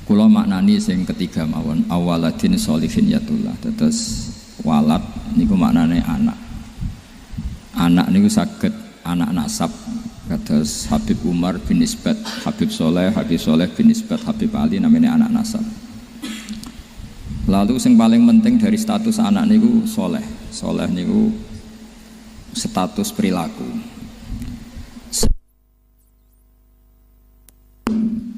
Kula maknani sing ketiga mawon awaladin sholihin yatullah. Terus walad niku maknane anak. Anak niku saged anak nasab kados Habib Umar bin Isbat, Habib Soleh bin Isbat, Habib Ali namanya anak nasab. Lalu sing paling penting dari status anak niku soleh. Soleh niku status perilaku.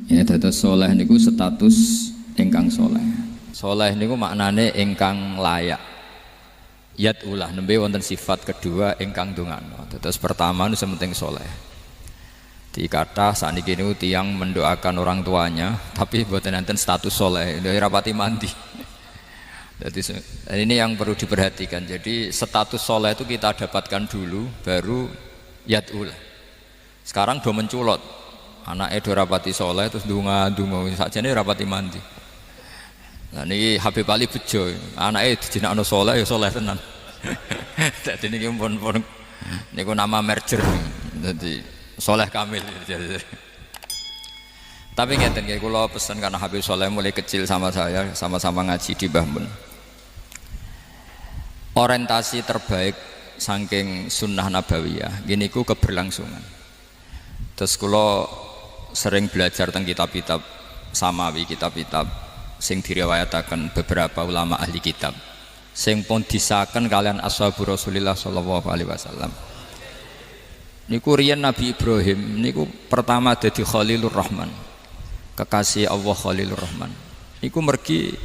Ya, dados soleh niku status ingkang soleh. Soleh niku maknane ingkang layak. Yat ulah nembe wonten sifat kedua ingkang dongano. Dados pertama nu sementing soleh. Dikata saniki niku tiyang mendoakan orang tuanya, tapi mboten enten status soleh, dari rapati mandi. Jadi ini yang perlu diperhatikan. Jadi status soleh itu kita dapatkan dulu, baru yat ulah. Sekarang do menculot. Anaknya do rapati soleh terus dunga sakjane rapati mandi. Nah niki Habib Ali bejo, anaknya dijinakno soleh ya soleh tenan. Dadi niki pun niku nama merger. Dadi soleh kamil. Tapi ngeten nggih kula pesen karena Habib Soleh mulai kecil sama saya, sama-sama ngaji di Mbah Mun. Orientasi terbaik saking sunnah nabawiyah gini ku keberlangsungan. Terus kula sering belajar tentang kitab-kitab samawi, kitab-kitab sing diriwayataken beberapa ulama ahli kitab sing pun disaken kalian ashabu Rasulillah sallallahu alaihi wasallam. Niku riyen Nabi Ibrahim niku pertama dadi Khalilur Rahman, kekasih Allah Khalilur Rahman. Niku mergi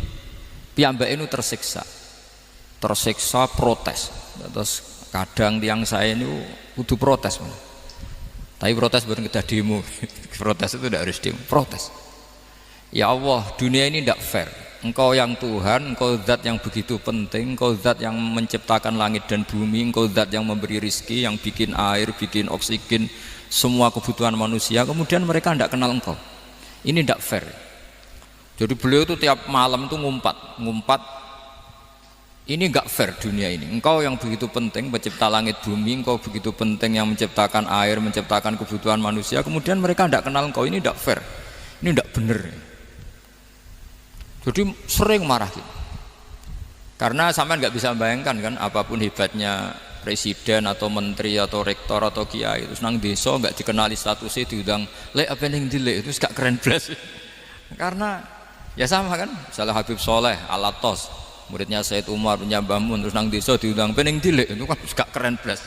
piyambake nu tersiksa protes. Terus kadang tiang saya ini kudu protes. Tapi protes bukan kita demo. Protes itu tidak harus demo, protes. Ya Allah, dunia ini tidak fair. Engkau yang Tuhan, engkau zat yang begitu penting, engkau zat yang menciptakan langit dan bumi, engkau zat yang memberi rizki, yang bikin air, bikin oksigen, semua kebutuhan manusia, kemudian mereka tidak kenal engkau. Ini tidak fair. Jadi beliau itu tiap malam itu ngumpat. Ini enggak fair dunia ini. Engkau yang begitu penting pencipta langit bumi, engkau begitu penting yang menciptakan air, menciptakan kebutuhan manusia, kemudian mereka tidak kenal engkau. Ini enggak fair. Ini enggak benar. Jadi sering marah gitu. Karena sampean enggak bisa bayangkan kan apapun hebatnya presiden atau menteri atau rektor atau kiai terus nang desa enggak dikenali statusnya diundang lek apa ning dilek itu gak keren blas. Karena ya sama kan, misalnya Habib Soleh Alatos muridnya Said Umar punya Mbah Mun terus nang desa diundang pening dilek itu kan gak keren blas.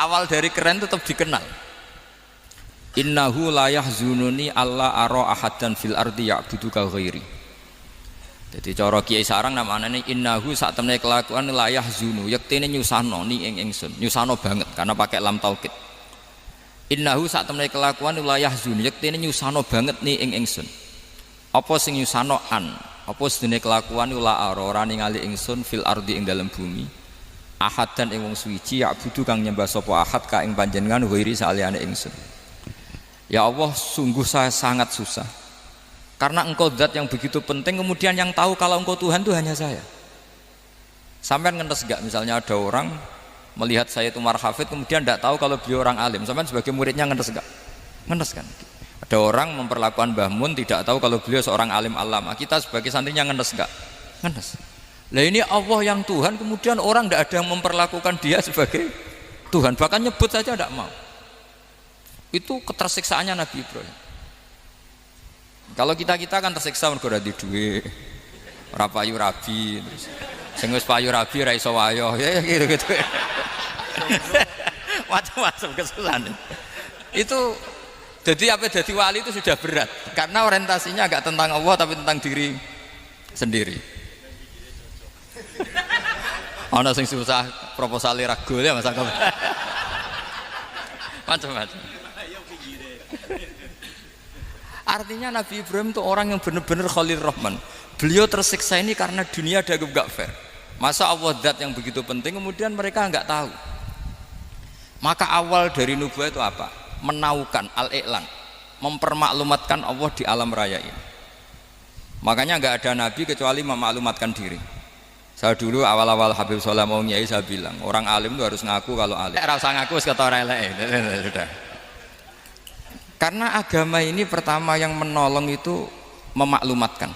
Awal dari keren tetap dikenal. Innahu la yahzununi alla ara ahadan fil ardi ya'budu ka ghairi. Jadi cara Kiai Sarang namanya innahu sak temene kelakuan la yahzunu yektene nyusano ni ing ingsun nyusano banget karena pakai lam taukid. Innahu sak temene kelakuan la yahzunu yektene nyusano banget ni ing ingsun. Apa sing nyusano an? Apa sedene kelakuan ula ora ningali ingsun fil ardi ing dalam bumi ahad dan ing wong suci ya budu kang nyembah sapa ahad ka ing panjenengan wiri saliyane ingsun. Ya Allah, sungguh saya sangat susah karena engkau zat yang begitu penting, kemudian yang tahu kalau engkau Tuhan itu hanya saya. Sampean ngenes gak misalnya ada orang melihat saya itu marhafid kemudian tidak tahu kalau beliau orang alim, sampean sebagai muridnya ngenes gak? Ngenes kan? Ada orang memperlakukan Mbah Mun tidak tahu kalau beliau seorang alim alama. Kita sebagai santrinya ngenes enggak? Ngenes. Lah ini Allah yang Tuhan, kemudian orang tidak ada yang memperlakukan dia sebagai Tuhan, bahkan nyebut saja tidak mau. Itu ketersiksaannya Nabi Ibrahim. Kalau kita kan tersiksa mergo ora duwe, ora payu rabi, terus sing wis payu rabi ra iso wayo, ya gitu-gitu. Macam-macam kesusahan. Itu jadi apa jadi wali itu sudah berat karena orientasinya agak tentang Allah tapi tentang diri sendiri. Ana sing susah proposal ragu ya Mas Akam. Macam-macam. Artinya Nabi Ibrahim itu orang yang benar-benar Khalil Rahman. Beliau tersiksa ini karena dunia dianggap gak fair. Masa Allah zat yang begitu penting kemudian mereka enggak tahu. Maka awal dari nubuah itu apa? Menaukan al-i'lan, mempermaklumatkan Allah di alam raya ini. Makanya nggak ada nabi kecuali memaklumatkan diri. Saya dulu awal-awal Habib Soleh mau nyai saya bilang orang alim itu harus ngaku kalau alim. Rasa ngaku kata orang lain. Sudah. Karena agama ini pertama yang menolong itu memaklumatkan.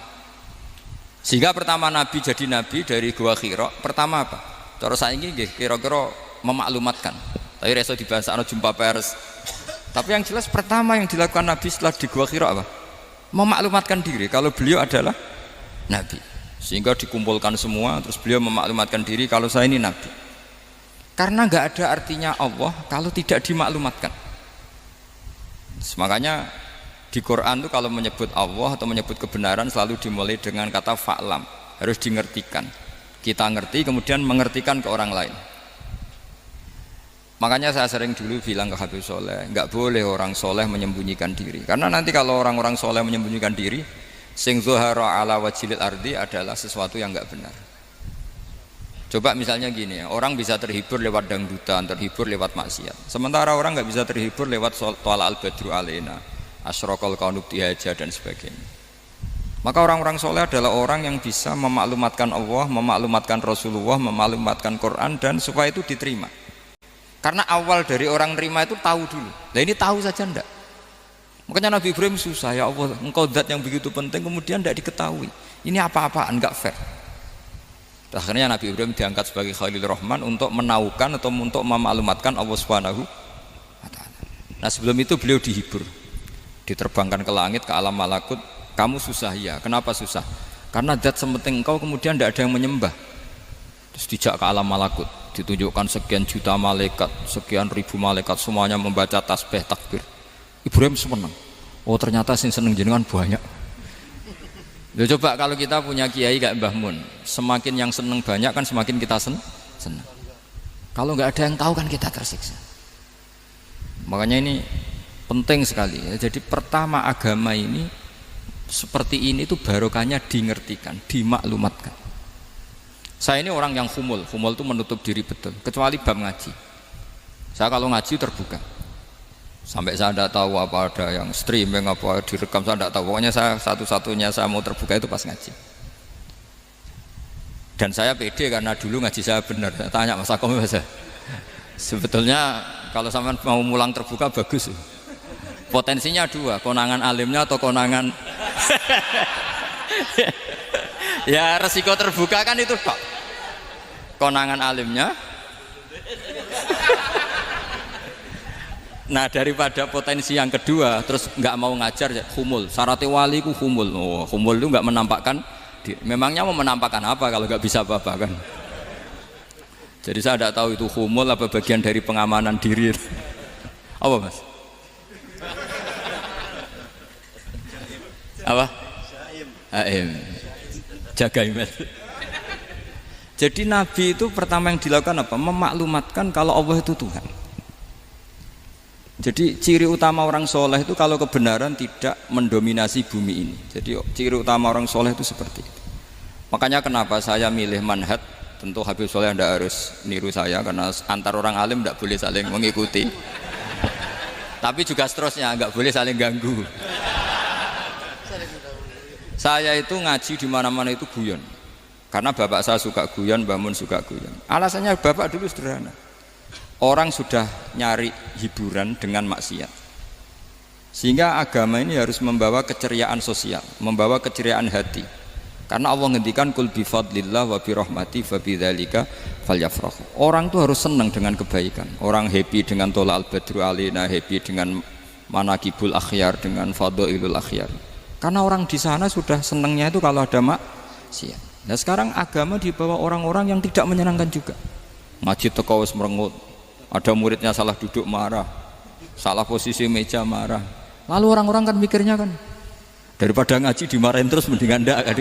Sehingga pertama Nabi jadi Nabi dari Gua Hira, pertama apa? Cara saiki nggih kira-kira memaklumatkan. Tapi reso dibahasakno jumpa pers. Tapi yang jelas pertama yang dilakukan Nabi setelah di Gua Hira apa? Memaklumatkan diri kalau beliau adalah Nabi. Sehingga dikumpulkan semua, terus beliau memaklumatkan diri kalau saya ini Nabi. Karena nggak ada artinya Allah kalau tidak dimaklumatkan. Makanya di Quran itu kalau menyebut Allah atau menyebut kebenaran selalu dimulai dengan kata fa'lam, harus dimengertikan. Kita ngerti kemudian mengertikan ke orang lain. Makanya saya sering dulu bilang ke Habib Soleh, nggak boleh orang soleh menyembunyikan diri. Karena nanti kalau orang-orang soleh menyembunyikan diri, sing zuhara ala wajilil ardi adalah sesuatu yang nggak benar. Coba misalnya gini ya, orang bisa terhibur lewat dangdutan, terhibur lewat maksiat. Sementara orang nggak bisa terhibur lewat Thala al-Badru alaina, Asyraqal kaunu bihaja dan sebagainya. Maka orang-orang soleh adalah orang yang bisa memaklumatkan Allah, memaklumatkan Rasulullah, memaklumatkan Quran dan supaya itu diterima. Karena awal dari orang terima itu tahu dulu. Nah ini tahu saja ndak. Makanya Nabi Ibrahim susah, ya Allah, engkau zat yang begitu penting kemudian tidak diketahui. Ini apa-apaan, enggak fair. Akhirnya Nabi Ibrahim diangkat sebagai Khalil Rahman untuk menaukan atau untuk memaklumatkan Allah Subhanahu wa ta'ala. Nah sebelum itu beliau dihibur, diterbangkan ke langit, ke alam malakut. Kamu susah ya, kenapa susah? Karena zat sementing engkau kemudian tidak ada yang menyembah. Terus dijak ke alam malakut, ditunjukkan sekian juta malaikat, sekian ribu malaikat, semuanya membaca tasbih takbir. Ibrahim senang, oh ternyata sing seneng jenengan banyak. Loh, coba kalau kita punya kiai kayak Mbah Mun, semakin yang seneng banyak kan semakin kita seneng. Kalau nggak ada yang tahu kan kita tersiksa. Makanya ini penting sekali ya. Jadi pertama agama ini seperti ini tuh barokahnya dingertikan, dimaklumatkan. Saya ini orang yang humul itu menutup diri betul, kecuali bab ngaji. Saya kalau ngaji terbuka. Sampai saya tidak tahu apa ada yang streaming apa direkam, saya tidak tahu. Pokoknya saya satu-satunya saya mau terbuka itu pas ngaji. Dan saya pede karena dulu ngaji saya benar. Saya tanya Mas Akom, sebetulnya kalau sampean mau mulang terbuka bagus. Potensinya dua, konangan alimnya atau konangan. Ya resiko terbuka kan itu tok. Konangan alimnya. Nah daripada potensi yang kedua terus nggak mau ngajar ya, humul. Syaratnya wali ku humul. Oh, humul itu nggak menampakkan. Memangnya mau menampakkan apa kalau nggak bisa apa-apa kan? Jadi saya tidak tahu itu humul apa bagian dari pengamanan diri. Apa mas? Apa? Aim. Jaga iman. Jadi Nabi itu pertama yang dilakukan apa? Memaklumatkan kalau Allah itu Tuhan. Jadi ciri utama orang soleh itu kalau kebenaran tidak mendominasi bumi ini. Jadi ciri utama orang soleh itu seperti itu. Makanya kenapa saya milih manhaj. Tentu Habib Soleh tidak harus niru saya karena antar orang alim tidak boleh saling mengikuti. Tapi juga seterusnya nggak boleh saling ganggu. Saya itu ngaji di mana-mana itu guyon. Karena bapak saya suka guyon, Mbah Mun suka guyon. Alasannya bapak dulu sederhana. Orang sudah nyari hiburan dengan maksiat. Sehingga agama ini harus membawa keceriaan sosial, membawa keceriaan hati. Karena Allah ngendikan kul bi fadlillah wa bi rahmati fa bidzalika falyafrahu. Orang tuh harus senang dengan kebaikan. Orang happy dengan Thala al-Badru alaina, happy dengan manaqibul akhyar, dengan fadhailul akhyar. Karena orang di sana sudah senangnya itu kalau ada maksiat. Nah sekarang agama dibawa orang-orang yang tidak menyenangkan juga. Ngaji teko wis merengut. Ada muridnya salah duduk marah, salah posisi meja marah. Lalu orang-orang kan mikirnya kan, daripada ngaji dimarahin terus mendingan ndak kan.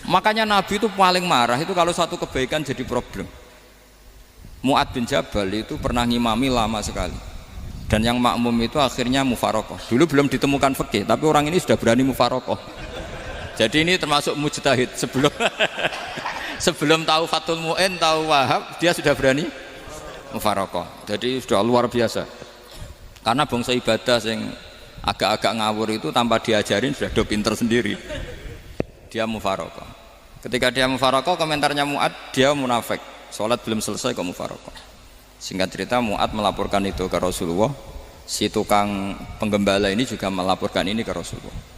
Makanya Nabi itu paling marah itu kalau satu kebaikan jadi problem. Mu'ad bin Jabal itu pernah ngimami lama sekali. Dan yang makmum itu akhirnya mufarokoh. Dulu belum ditemukan fikih, tapi orang ini sudah berani mufarokoh. Jadi ini termasuk mujtahid sebelum tahu Fathul Mu'in, tahu Wahab, dia sudah berani mufarokoh. Jadi sudah luar biasa. Karena bangsa ibadah yang agak-agak ngawur itu tanpa diajarin sudah do pinter sendiri. Dia mufarokoh. Ketika dia mufarokoh, komentarnya Mu'ad, dia munafik. Sholat belum selesai kok mufarokoh. Singkat cerita Mu'ad melaporkan itu ke Rasulullah, si tukang penggembala ini juga melaporkan ini ke Rasulullah.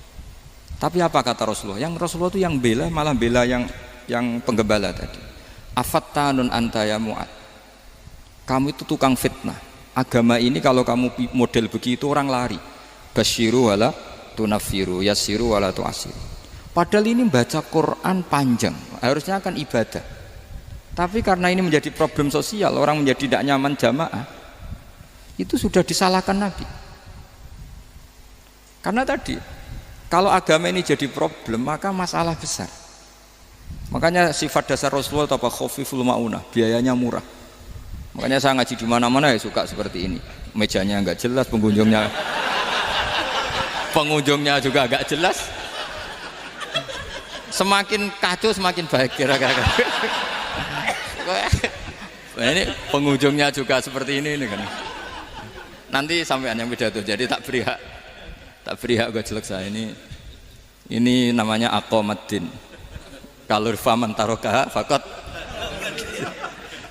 Tapi apa kata Rasulullah? Yang Rasulullah itu yang bela, malah bela yang penggembala tadi. Afattanun anta ya Mu'ad, kamu itu tukang fitnah. Agama ini kalau kamu model begitu orang lari. Basyiru wala tunafiru, yassiru wala tu'asiru. Padahal ini baca Quran panjang, harusnya akan ibadah. Tapi karena ini menjadi problem sosial, orang menjadi tidak nyaman jamaah, itu sudah disalahkan Nabi. Karena tadi, kalau agama ini jadi problem, maka masalah besar. Makanya sifat dasar Rasulullah itu apa? Khafiful ma'unah, biayanya murah. Makanya saya ngaji di mana-mana ya suka seperti ini. Mejanya enggak jelas, pengunjungnya juga agak jelas. Semakin kacau semakin baik kira-kira. Ini pengunjungnya juga seperti ini kan. Nanti sampean yang pidato, jadi tak beri hak gue jelek saya ini namanya aqomaddin. Kalau faman tarokaha fakot.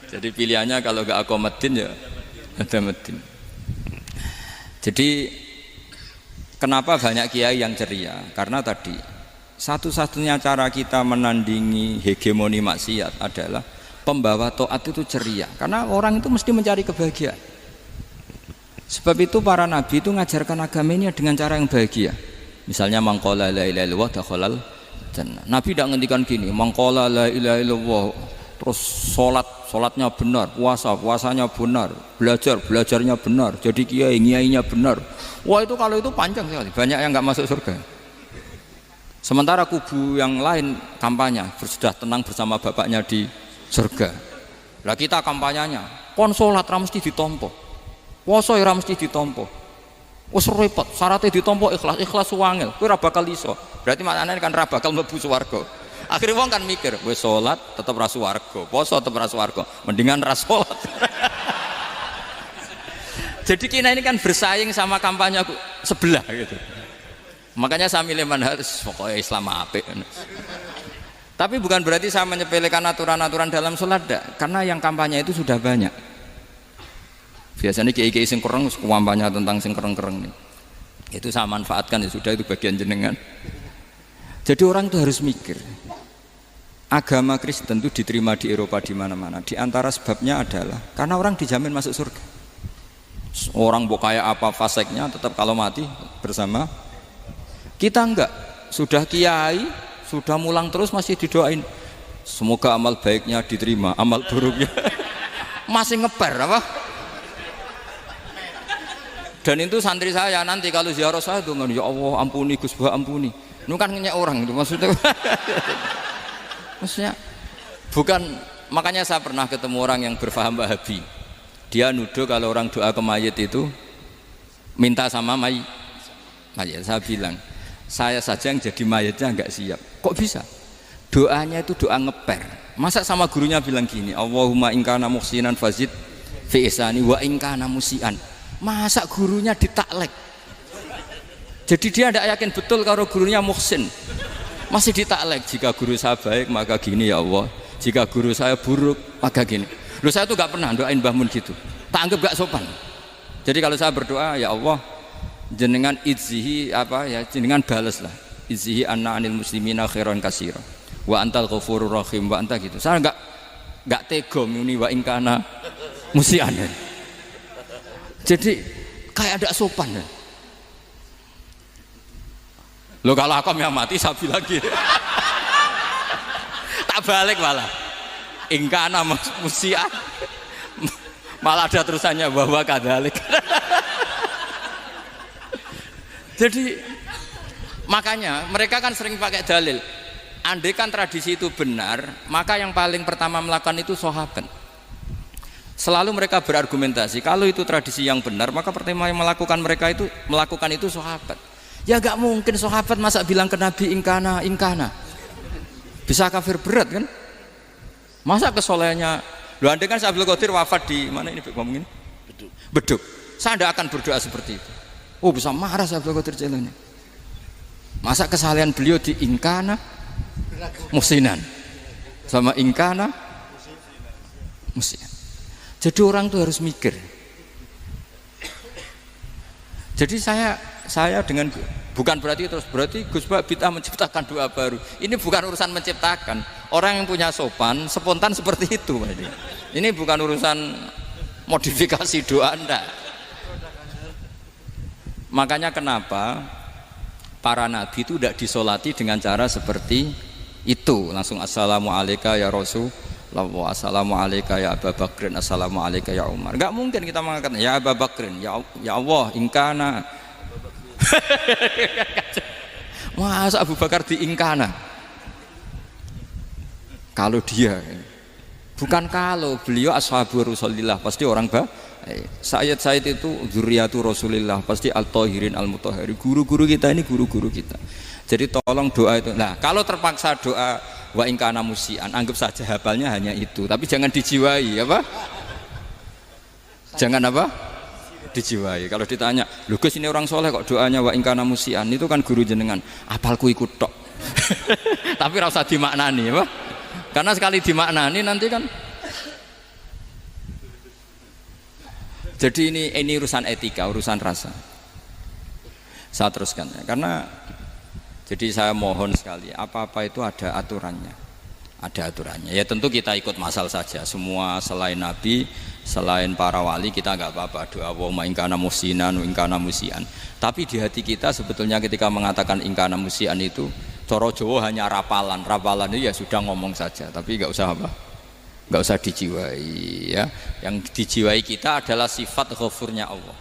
Jadi pilihannya kalau gak aqomaddin ya ada medin. Jadi kenapa banyak kiai yang ceria? Karena tadi satu-satunya cara kita menandingi hegemoni maksiat adalah pembawa taat itu ceria. Karena orang itu mesti mencari kebahagiaan. Sebab itu para nabi itu mengajarkan agama ini dengan cara yang bahagia. Misalnya mangqala la ilaha illallah dakhalal jannah. Nabi tidak ngendikan gini, mangqala la ilaha illallah terus sholatnya benar, puasanya benar, belajarnya benar, jadi kiainya benar. Wah itu kalau itu panjang sekali, banyak yang nggak masuk surga. Sementara kubu yang lain kampanye sudah tenang bersama bapaknya di surga. Lah kita kampanyenya kon sholat ra mesti ditompo, puasa ra mesti ditompo, wis repot syaratnya ditompo ikhlas wangel, kowe ra bakal iso. Berarti maknanya kan ra bakal mlebu swarga. Akhirnya wong kan mikir, wis sholat tetep ra swarga, puasa tetep ra swarga, mendingan ra sholat. Jadi kita ini kan bersaing sama kampanye sebelah gitu. Makanya saya milih manhaj pokoknya Islam apik. Tapi bukan berarti saya menyepelekan aturan-aturan dalam sholat, karena yang kampanye itu sudah banyak. Biasanya kiai-kiai sing kereng kampanye tentang sing kereng-kereng nih. Itu saya manfaatkan ya sudah, itu bagian jenengan. Jadi orang itu harus mikir. Agama Kristen itu diterima di Eropa di mana-mana. Di antara sebabnya adalah karena orang dijamin masuk surga. Orang mau kayak apa faseknya tetap kalau mati bersama. Kita enggak, sudah kiai, sudah mulang terus masih didoain. Semoga amal baiknya diterima, amal buruknya masih ngeper apa? Dan itu santri saya nanti kalau ziarah saya tuh, ya Allah ampuni Gus Bah ampuni. Ini kan ngenyek orang itu maksudnya. Maksudnya bukan, makanya saya pernah ketemu orang yang berfaham Wahabi. Dia nuduh kalau orang doa ke mayit itu minta sama mayit. Saya bilang, saya saja yang jadi mayatnya nggak siap. Kok bisa? Doanya itu doa ngeper. Masa sama gurunya bilang gini, Allahumma ingkana muhsinan fazid fi ihsani wa ingkana musian. Masa gurunya ditaklek? Jadi dia tidak yakin betul kalau gurunya muhsin. Masih ditaklek, jika guru saya baik maka gini ya Allah, jika guru saya buruk maka gini. Loh saya tuh gak pernah doain Mbah Mun gitu, tak anggap gak sopan. Jadi kalau saya berdoa, ya Allah jenengan izzihi apa ya, jenengan balas lah, izzihi anna anil muslimina khairan katsira wa antal ghafurur rahim wa anta gitu. Saya enggak tega muni wa ingkana musian. Jadi kayak ada sopan ya. Lo kalau aku yang mati saya bilang gitu. Tak balik malah ingkana musian, malah ada terusannya bahwa kadalik. Jadi makanya mereka kan sering pakai dalil. Andai kan tradisi itu benar, maka yang paling pertama melakukan itu sahabat. Selalu mereka berargumentasi kalau itu tradisi yang benar, maka pertama yang melakukan itu sahabat. Ya gak mungkin sahabat masa bilang ke Nabi ingkana. Bisa kafir berat kan? Masa kesolehannya? Loh andai kan Abdul Qadir wafat di mana ini ngomong ini? Beduk. Saya tidak akan berdoa seperti itu. Oh bisa marah Abdul Qadir Jailani. Masa kesalahan beliau di ingkana musinan sama ingkana musian. Jadi orang tuh harus mikir. Jadi saya dengan bukan berarti Gus Bak bid'ah menciptakan doa baru. Ini bukan urusan menciptakan. Orang yang punya sopan spontan seperti itu. Ini bukan urusan modifikasi doa Anda. Makanya kenapa para nabi itu tidak disolati dengan cara seperti itu, langsung assalamualaikum ya Rasulullah, assalamualaikum ya Abu Bakrin, assalamualaikum ya Umar. Enggak mungkin kita mengatakan ya Abu Bakrin, ya Allah ingkana. Masa Abu Bakar diingkana? Kalau dia, bukan kalau beliau ashabu Rasulillah, pasti orang Sayyid itu dzurriyyatu Rasulillah, pasti al-tahirin al-mutahharin. Guru-guru kita ini guru-guru kita. Jadi tolong doa itu. Nah, kalau terpaksa doa wa in kana musian, anggap saja hafalnya hanya itu, tapi jangan dijiwai, apa? Jangan apa? Dijiwai. Kalau ditanya, "Lho Gus, ini orang soleh kok doanya wa in kana musian?" Itu kan guru jenengan. Apalku ikut tok. Tapi ora usah dimaknani, apa? Karena sekali dimaknani nanti kan. Jadi ini urusan etika, urusan rasa. Saya teruskan ya. Karena jadi saya mohon sekali, apa-apa itu ada aturannya. Ada aturannya. Ya tentu kita ikut masal saja. Semua selain Nabi, selain para wali kita nggak apa-apa doa wa ingkana musinan, ingkana musian. Tapi di hati kita sebetulnya ketika mengatakan ingkana musian itu coro Jawa hanya rapalan. Rapalan itu ya sudah ngomong saja, tapi nggak usah apa? Nggak usah dijiwai ya. Yang dijiwai kita adalah sifat ghafurnya Allah,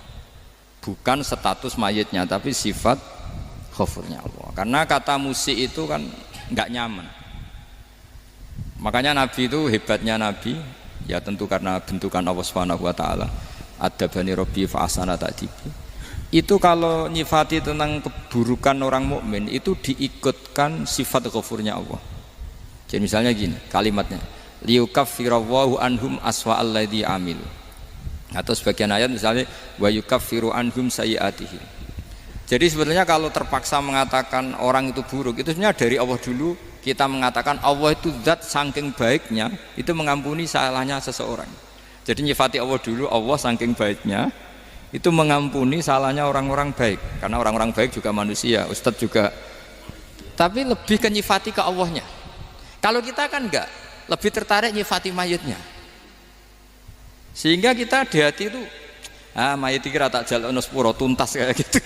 bukan status mayitnya, tapi sifat ghafurnya Allah. Karena kata musik itu kan nggak nyaman. Makanya Nabi itu hebatnya Nabi ya tentu karena bentukan Allah Subhanahu wa taala. Adabani Rabbi fa ahsana ta'dibi. Itu kalau nyifati tentang keburukan orang mukmin itu diikutkan sifat ghafurnya Allah. Jadi misalnya gini kalimatnya, liyukaffirallahu anhum aswa alladzi amil. Atau sebagian ayat misalnya wa yukaffiru anhum sayyi'atihim. Jadi sebetulnya kalau terpaksa mengatakan orang itu buruk, itu sebenarnya dari Allah dulu kita mengatakan Allah itu zat saking baiknya itu mengampuni salahnya seseorang. Jadi nyifati Allah dulu, Allah saking baiknya itu mengampuni salahnya orang-orang baik. Karena orang-orang baik juga manusia, Ustadz juga. Tapi lebih ke nyifati ke Allahnya. Kalau kita kan enggak, lebih tertarik nyifati mayitnya. Sehingga kita di hati itu mayit kira tak jalono sepuro tuntas kayak gitu.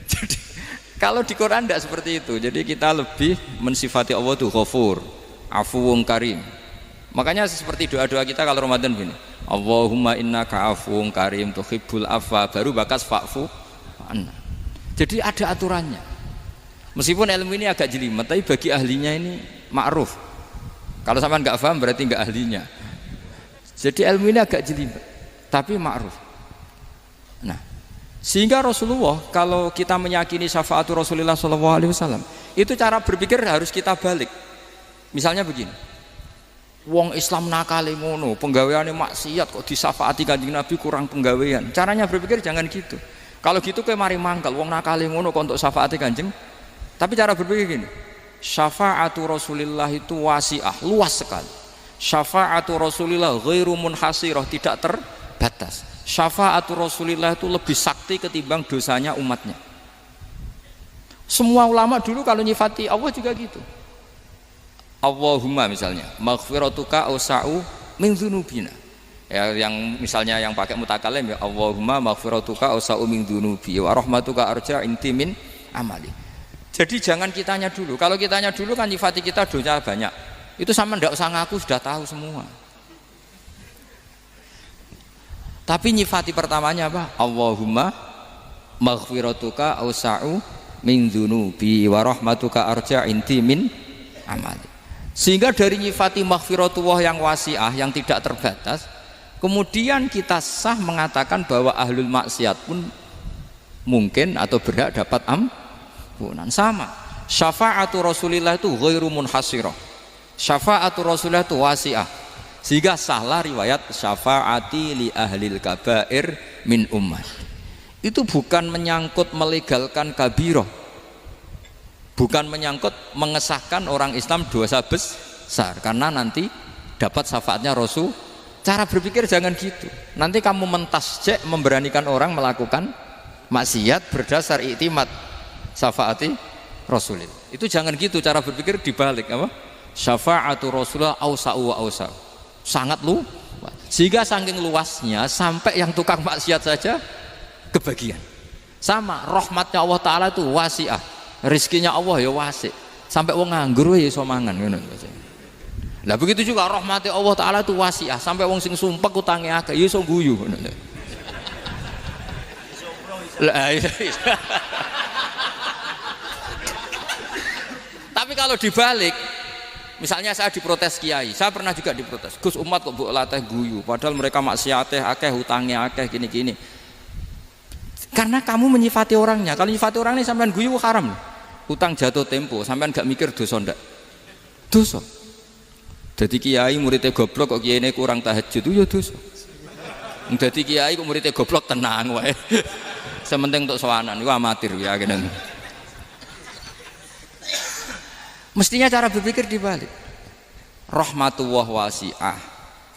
Jadi kalau di Quran tidak seperti itu. Jadi kita lebih mensifati Allah itu Ghafur, Afuwun Karim. Makanya seperti doa-doa kita kalau Ramadan begini, Allahumma innaka afuwun karim tuhibbul afwa, baru bakas fa'fu anna. Jadi ada aturannya. Meskipun ilmu ini agak jelimet, tapi bagi ahlinya ini ma'ruf. Kalau sampean nggak paham berarti nggak ahlinya. Jadi ilmu ini agak jelimet, tapi ma'ruf. Nah, sehingga Rasulullah kalau kita meyakini syafaatu Rasulullah SAW, itu cara berpikir harus kita balik. Misalnya begini, wong Islam nakale ngono, penggaweane maksiat kok disyafaati Kanjeng Nabi kurang penggawean. Caranya berpikir jangan gitu. Kalau gitu kowe mari mangkel, wong nakale ngono kok untuk syafaati Kanjeng. Tapi cara berpikir gini, syafaatu Rasulullah itu wasi'ah, luas sekali. Syafaatu Rasulullah ghairu munhasirah, tidak terbatas. Syafaatu Rasulullah itu lebih sakti ketimbang dosanya umatnya. Semua ulama dulu kalau nyifati Allah juga gitu. Allahumma misalnya maghfiratuka awsa'u min dzunubina. Ya, yang misalnya yang pakai mutakalim ya Allahumma maghfiratuka awsa'u min dzunubi wa rahmatuka arja inti min amali. Jadi jangan kitanya dulu. Kalau kitanya dulu kan nyifati kita dosa banyak. Itu sama ndak usah ngaku sudah tahu semua. Tapi nyifati pertamanya apa? Allahumma maghfiratuka awsa'u min dzunubi wa rahmatuka arja inti min amali. Sehingga dari nyifati maghfiratullah yang wasi'ah, yang tidak terbatas, kemudian kita sah mengatakan bahwa ahlul maksiat pun mungkin atau berhak dapat ampunan. Sama, syafaatu Rasulillah itu ghairu munhasirah, syafaatu Rasulillah itu wasi'ah. Sehingga sahlah riwayat syafaati li ahlil kabair min ummah. Itu bukan menyangkut melegalkan kabirah, bukan menyangkut mengesahkan orang Islam dosa besar, karena nanti dapat syafaatnya Rasulullah. Cara berpikir jangan gitu. Nanti kamu mentasjek memberanikan orang melakukan maksiat berdasar iktimat syafaati Rasulillah. Itu jangan gitu cara berpikir, dibalik apa? Syafa'atu Rasulullah ausa'u wa ausa. Sangat luas. Sehingga saking luasnya sampai yang tukang maksiat saja kebagian. Sama rahmatnya Allah Ta'ala itu wasi'ah. Rizkinya Allah ya wasi'. Sampai wong nganggur ya iso mangan ngono. Lah begitu juga rahmatnya Allah Ta'ala itu wasi'ah. Sampai wong sing sumpek utange akeh ya iso guyu ngono. Lah tapi kalau dibalik, misalnya saya diprotes kiai, saya pernah juga diprotes, Gus umat kok mbok latih guyu padahal mereka maksiate akeh, hutangnya akeh, gini-gini. Karena kamu menyifati orangnya. Kalau menyifati orangnya sampean guyu haram. Utang jatuh tempo, sampean gak mikir dosa ndak? Dosa. Jadi kiai muridnya goblok kok kiai kurang tahajud itu ya dosa. Jadi kiai kok muridnya goblok tenang wae. Sementing untuk sowanan itu amatir ya kene. Mestinya cara berpikir dibalik. Rahmatullah wasi'ah,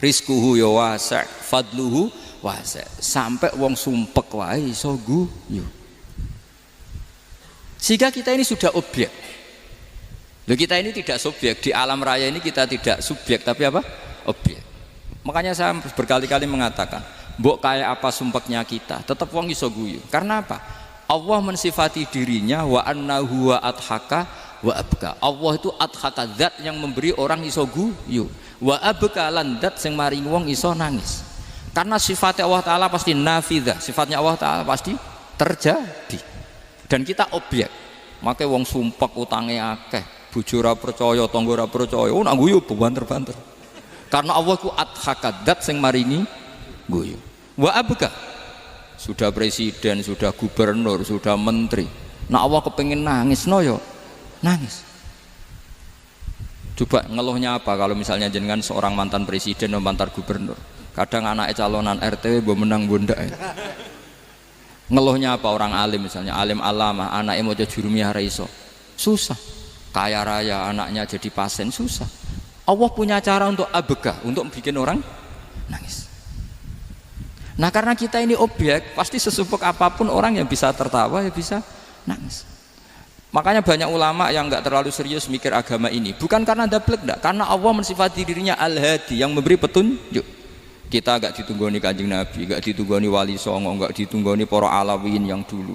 rizquhu ya wasi', fadluhu wasi'. Sampai wong sumpek wae iso guyu. Sehingga kita ini sudah objek. Loh, kita ini tidak subjek di alam raya ini, kita tidak subjek tapi apa? Objek. Makanya saya berkali-kali mengatakan, mbok kayak apa sumpeknya kita, tetap wong iso guyu. Karena apa? Allah mensifati dirinya wa annahu wa adhaka wa abka. Allah itu adhaka, zat yang memberi orang iso guyu. Wa abka lan zat sing maringi wong iso nangis. Karena sifatnya Allah Ta'ala pasti nafidah, sifatnya Allah Ta'ala pasti terjadi. Dan kita objek. Makanya wong sumpek utange akeh, bojo ora percaya, tangga ora percaya, nak guyu banter-banter. Karena Allah ku adhakadat sing maringi guyu. Wa abka, sudah presiden, sudah gubernur, sudah menteri, nak Allah kepengin nangis no yo nangis. Coba ngeluhnya apa kalau misalnya jenengan seorang mantan presiden atau mantan gubernur, kadang anaknya calonan RT mbok menang bondak. Ngeluhnya apa orang alim, misalnya alim alama, anaknya mau jadi jurumiyah raiso, susah. Kaya raya anaknya jadi pasien, susah. Allah punya cara untuk abega, untuk bikin orang nangis. Nah karena kita ini objek, pasti sesupek apapun orang yang bisa tertawa ya bisa nangis. Makanya banyak ulama yang nggak terlalu serius mikir agama ini, bukan karena dablek, enggak, karena Allah mensifati dirinya Al-Hadi, yang memberi petunjuk. Kita gak ditunggoni Kanjeng Nabi, gak ditunggoni Wali Songo, gak ditunggoni para alawin yang dulu,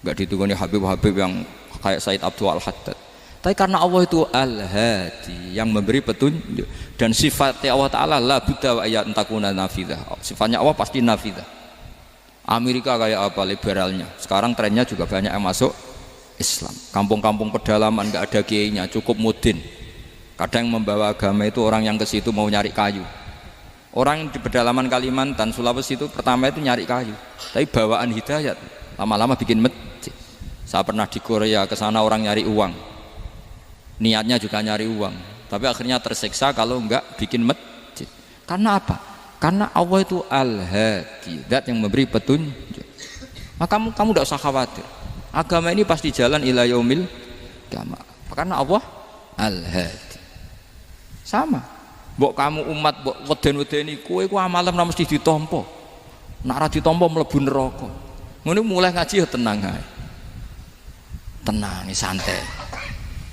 gak ditunggoni Habib-Habib yang kayak Said Abdul Al-Haddad. Tapi karena Allah itu Al-Hadi, yang memberi petunjuk, dan sifatnya Allah Ta'ala la budda wa ayat takuna nafidah. Sifatnya Allah pasti nafidah. Amerika kayak apa liberalnya, sekarang trennya juga banyak yang masuk Islam. Kampung-kampung pedalaman gak ada kiainya, cukup mudin. Kadang membawa agama itu orang yang ke situ mau nyari kayu. Orang di pedalaman Kalimantan, Sulawesi itu pertama itu nyari kayu, tapi bawaan hidayat, lama-lama bikin masjid. Saya pernah di Korea, ke sana orang nyari uang, niatnya juga nyari uang, tapi akhirnya tersiksa kalau enggak bikin masjid. Karena apa? Karena Allah itu Al-Hadi, zat yang memberi petunjuk. Maka kamu tidak usah khawatir, agama ini pasti jalan ila yaumil qiyamah, karena Allah Al-Hadi. Sama. Mbok kamu umat mbok weden-wedeni kowe ku amalan ora mesti ditampa. Nek ora ditampa mlebu neraka. Ngono mulai ngaji ya tenang ae. Tenang, santai.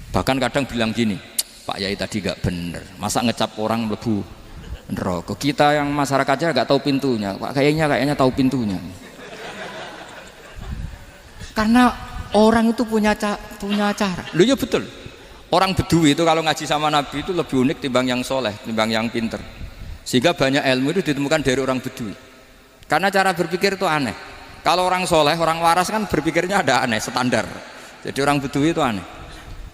Bahkan kadang bilang gini, Pak Yai tadi gak bener. Masa ngecap orang mlebu neraka. Kita yang masyarakatnya gak tahu pintunya. Pak kayaknya tahu pintunya. Karena orang itu punya cara. Lho ya betul. Orang Bedui itu kalau ngaji sama Nabi itu lebih unik timbang yang soleh, timbang yang pinter. Sehingga banyak ilmu itu ditemukan dari orang Bedui. Karena cara berpikir itu aneh. Kalau orang soleh, orang waras kan berpikirnya ada aneh, standar. Jadi orang Bedui itu aneh.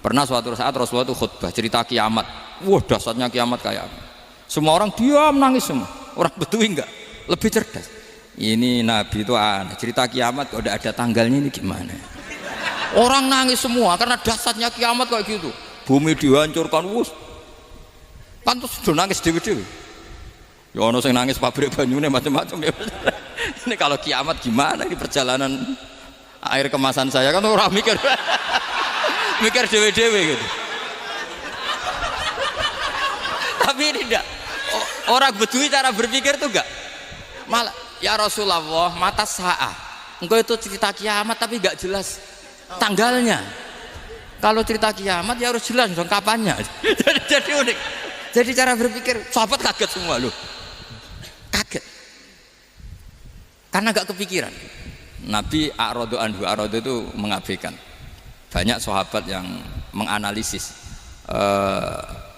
Pernah suatu saat Rasulullah itu khutbah cerita kiamat. Wah dahsyatnya kiamat kayak apa? Semua orang diam nangis semua. Orang Bedui enggak, lebih cerdas. Ini Nabi itu aneh. Cerita kiamat kok udah ada tanggalnya ini gimana? Orang nangis semua karena dahsyatnya kiamat kayak gitu. Bumi dihancurkan, wus. Pantas sudah nangis dewi-dewi. Ya ono sing nangis pabrik banyune macam-macam ya. Ini kalau kiamat gimana ini perjalanan air kemasan saya kan orang mikir mikir dewi-dewi gitu. Tapi ini enggak. Orang Bedui cara berpikir tuh enggak. Malah ya Rasulullah, mata sa'ah. Engkau itu cerita kiamat tapi enggak jelas tanggalnya. Kalau cerita kiamat ya harus jelas dong kapannya. Jadi unik. Jadi cara berpikir sahabat kaget semua loh. Kaget. Karena enggak kepikiran. Nabi a'radu anhu, a'radu itu mengabaikan. Banyak sahabat yang menganalisis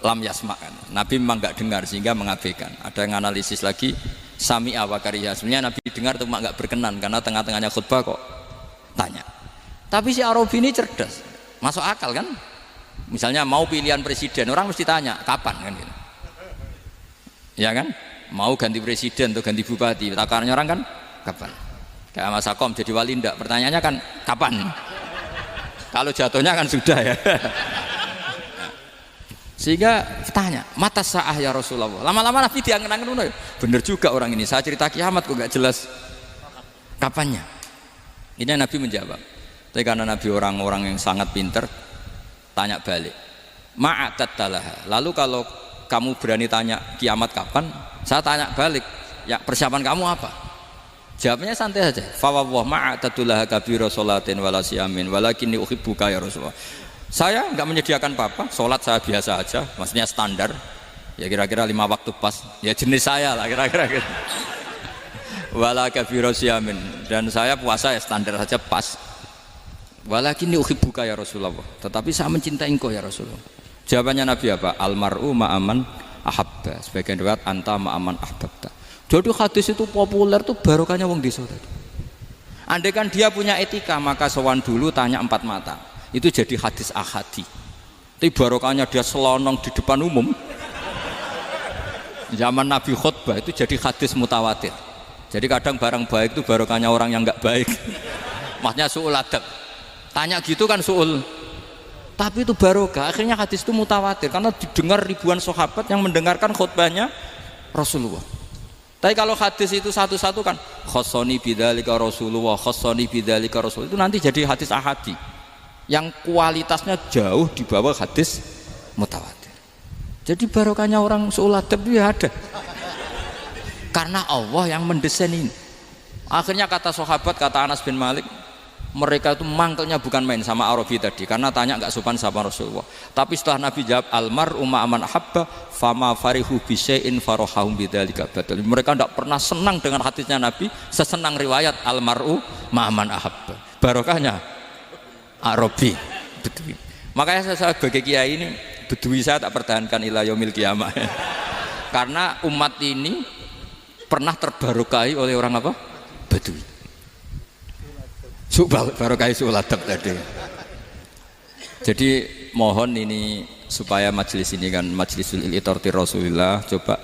lam yasma kan. Nabi memang enggak dengar sehingga mengabaikan. Ada yang analisis lagi sami'a wa kariha. Sebenarnya Nabi dengar cuma enggak berkenan karena tengah-tengahnya khutbah kok tanya. Tapi si Arabi ini cerdas. Masuk akal kan? Misalnya mau pilihan presiden, orang mesti tanya kapan kan gitu. Ya kan? Mau ganti presiden atau ganti bupati, takarannya orang kan kapan? Kayak Mas Akom jadi wali ndak? Pertanyaannya kan kapan? Kalau jatuhnya kan sudah ya. Sehingga tanya, mata sa'ah ya Rasulullah. Lama-lama Nabi diangen-angen, bener juga orang ini. Saya cerita kiamat kok gak jelas kapannya. Ini Nabi menjawab. Tapi karena Nabi orang-orang yang sangat pinter, tanya balik. Ma'atat talaha. Lalu kalau kamu berani tanya kiamat kapan, saya tanya balik. Ya persiapan kamu apa? Jawabnya santai saja. Fa wallah ma'atatulaha kabira sholatin wala siyamin walakinni uhibbuka ya Rasulullah. Saya enggak menyediakan apa-apa, sholat saya biasa aja, maksudnya standar. Ya kira-kira 5 waktu pas. Ya jenis saya lah kira-kira gitu. Wala kabira siyamin, dan saya puasa ya standar saja pas. Walakinni uhibbuka ya Rasulullah. Tetapi saya mencintai engkau ya Rasulullah. Jawabannya Nabi apa? Almar'u ma'aman ahabba. Sebagian riwayat anta ma'aman ahbabta. Jadi hadis itu populer tuh barokahnya wong desa. Andai kan dia punya etika, maka sowan dulu tanya 4 mata. Itu jadi hadis ahadi. Tapi barokahnya dia selonong di depan umum. Zaman Nabi khutbah itu jadi hadis mutawatir. Jadi kadang barang baik itu barokahnya orang yang enggak baik. Maksudnya su'ul adab. Tanya gitu kan su'ul, tapi itu barokah. Akhirnya hadis itu mutawatir karena didengar ribuan sahabat yang mendengarkan khutbahnya Rasulullah. Tapi kalau hadis itu satu-satu kan khossoni bidzalika Rasulullah, khossoni bidzalika Rasul, itu nanti jadi hadis ahadi yang kualitasnya jauh di bawah hadis mutawatir. Jadi barokahnya orang su'ul adab itu ya ada karena Allah yang mendesain ini. Akhirnya kata sahabat, kata Anas bin Malik, mereka itu mangkelnya bukan main sama Arabi tadi karena tanya nggak sopan sama Rasulullah. Tapi setelah Nabi jawab almar'u ma'aman ahabba fama farihu bisyai'in farahahum bidzalika badal. Mereka tidak pernah senang dengan hadisnya Nabi sesenang riwayat almar'u ma'aman ahabba. Barokahnya Arabi Bedui. Makanya saya sebagai kiai ini Bedui saya tak pertahankan ila yaumil qiyamah. Karena umat ini pernah terbarokahi oleh orang apa? Bedui. Barokah su'ul adab tadi. Jadi mohon ini supaya majelis ini kan majlisul iltorti Rasulullah, coba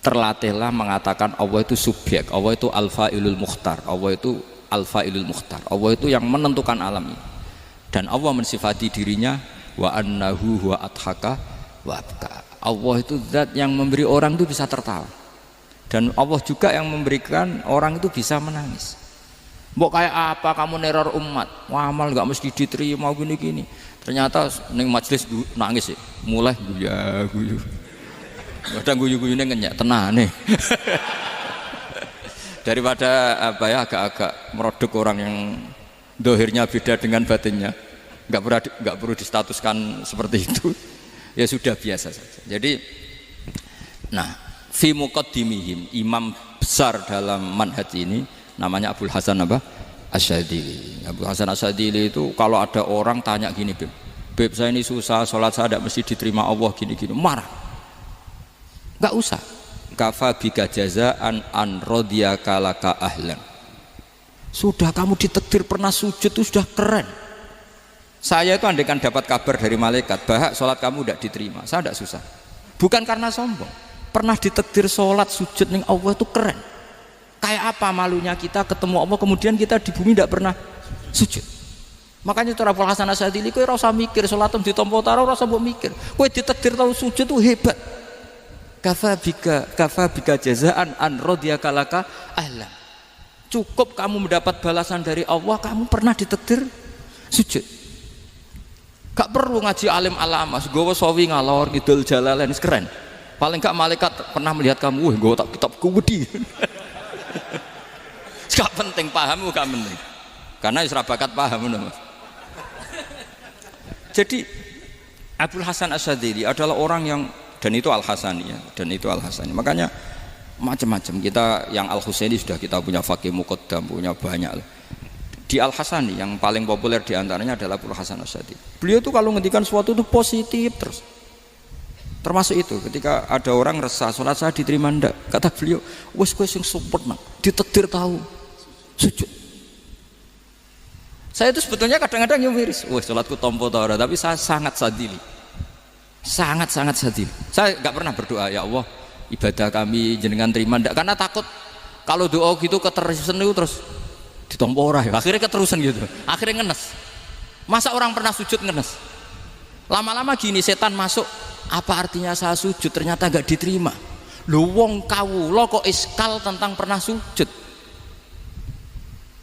terlatihlah mengatakan Allah itu subjek, Allah itu al-fa'ilul mukhtar, Allah itu al-fa'ilul mukhtar, Allah itu yang menentukan alam ini. Dan Allah mensifati dirinya wa annahu huwa adhaka wa abka. Allah itu zat yang memberi orang itu bisa tertawa. Dan Allah juga yang memberikan orang itu bisa menangis. Mbok kayak apa kamu neror umat, amal nggak mesti diterima gini-gini. Ternyata neng majelis nangis sih, mulai guyu. Kadang guyu-guyune ngenyak tenane. Daripada apa ya agak-agak merodok orang yang dohirnya beda dengan batinnya, nggak perlu distatuskan seperti itu. Ya sudah biasa saja. Jadi, nah, fi muqaddimihim, imam besar dalam manhaj ini namanya Abul Hasan apa? Asyadili. Abul Hasan Asyadili itu kalau ada orang tanya gini, Beb saya ini susah, sholat saya tidak mesti diterima Allah gini-gini, marah. Enggak usah. Kafa bika jazaan an radiyaka laka ahlan. Sudah kamu ditakdir pernah sujud itu sudah keren. Saya itu andaikan dapat kabar dari malaikat bahwa sholat kamu tidak diterima, saya tidak susah. Bukan karena sombong. Pernah ditakdir sholat sujud ning Allah itu keren. Kayak apa malunya kita ketemu Allah kemudian kita di bumi tidak pernah sujud. Makanya cara Abul Hasan Asyadili kowe ora usah mikir salatem ditampa taro ora usah mbok mikir. Kowe ditakdir tau sujud itu hebat. Kafa bika jazaan an radiyaka laka ahlan. Cukup kamu mendapat balasan dari Allah, kamu pernah ditakdir sujud. Gak perlu ngaji alim alamas, gowo sawi ngalor ngidul jalalain keren. Paling gak malaikat pernah melihat kamu, wah gue tak kitabku wedi. Gak penting paham, gak penting. Karena isra bakat paham, Mas. Jadi Abul Hasan Asyadzili adalah orang yang, dan itu Al-Hasani ya, dan itu Al-Hasani. Makanya macam-macam, kita yang Al-Husaini sudah kita punya Faqih Muqaddam, punya banyak. Di Al-Hasani yang paling populer diantaranya adalah Abul Hasan Asyadzili. Beliau itu kalau ngendikan sesuatu itu positif terus. Termasuk itu ketika ada orang resah sholat saya diterima ndak, kata beliau wes yang sempurna ditetir tahu sujud. Saya itu sebetulnya kadang-kadang yang miris, wes sholatku tompo tau, tapi saya sangat sadili, sangat sadili. Saya nggak pernah berdoa ya Allah ibadah kami jenengan terima ndak, karena takut kalau doa gitu keterusan itu terus ditompo ora ya, akhirnya keterusan gitu, akhirnya ngenes. Masa orang pernah sujud ngenes? Lama-lama gini setan masuk. Apa artinya saya sujud ternyata gak diterima? Lu wong kawula kok iskal tentang pernah sujud.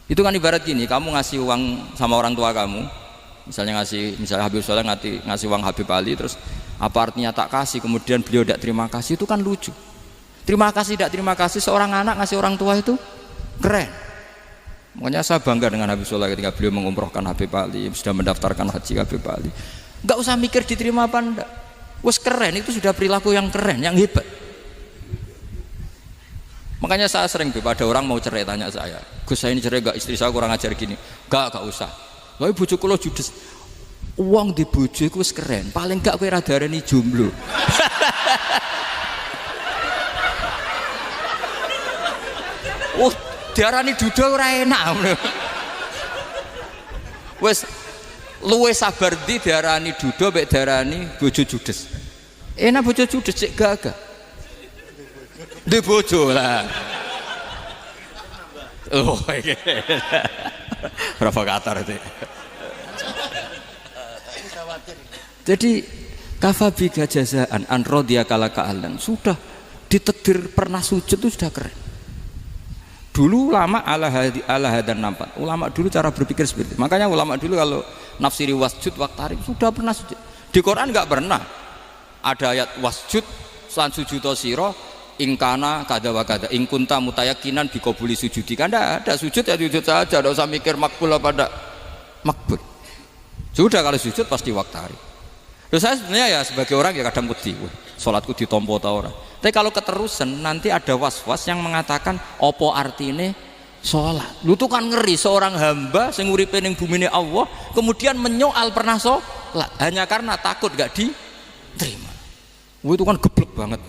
Itu kan ibarat gini, kamu ngasih uang sama orang tua kamu, misalnya Habib Soleh ngasih uang Habib Ali, terus apa artinya tak kasih, kemudian beliau tidak terima kasih, itu kan lucu. Terima kasih tidak terima kasih, seorang anak ngasih orang tua itu keren. Makanya saya bangga dengan Habib Soleh ketika beliau mengumrohkan Habib Ali, sudah mendaftarkan haji Habib Ali. Gak usah mikir diterima apa enggak. Wes keren, itu sudah perilaku yang keren, yang hebat. Makanya saya sering ada orang mau cerai tanya saya, Gus saya ini cerai gak, istri saya kurang ajar gini. Gak usah. Tapi bojo kula judes. Uang di bojo itu wes keren, paling gak kowe ra darani jomblo. Oh, diarani duda ora enak. Wes luwe sabar di diarani duda mek diarani bojo judes. Enak bojo judes cek gagah. Di bojo lah. Oh, iki. Provokator itu. Jadi kafabiga jazaan an radhiya kalaka ahlan. Sudah ditakdir pernah sujud itu sudah keren. Dulu ulama ala hadan nampak. Ulama dulu cara berpikir seperti itu. Makanya ulama dulu kalau nafsiri wasjud waqtarib sudah pernah sujud. Di Quran enggak pernah ada ayat wasjud lan sujudo sira ingkana kada wa kada ing kunta mutayakinan biqabuli sujudi. Kan ada sujud ya sujud saja, enggak usah mikir makbul apa enggak makbul. Sudah kalau sujud pasti waqtarib. Terus saya sebenarnya ya sebagai orang ya kadang wedi, salatku ditompo ta ora. Tapi kalau keterusan nanti ada was-was yang mengatakan opo artine sholat. Lu tuh kan ngeri seorang hamba sing uripe ning bumine Allah kemudian menyoal pernah sholat hanya karena takut gak diterima. Itu kan geblek banget.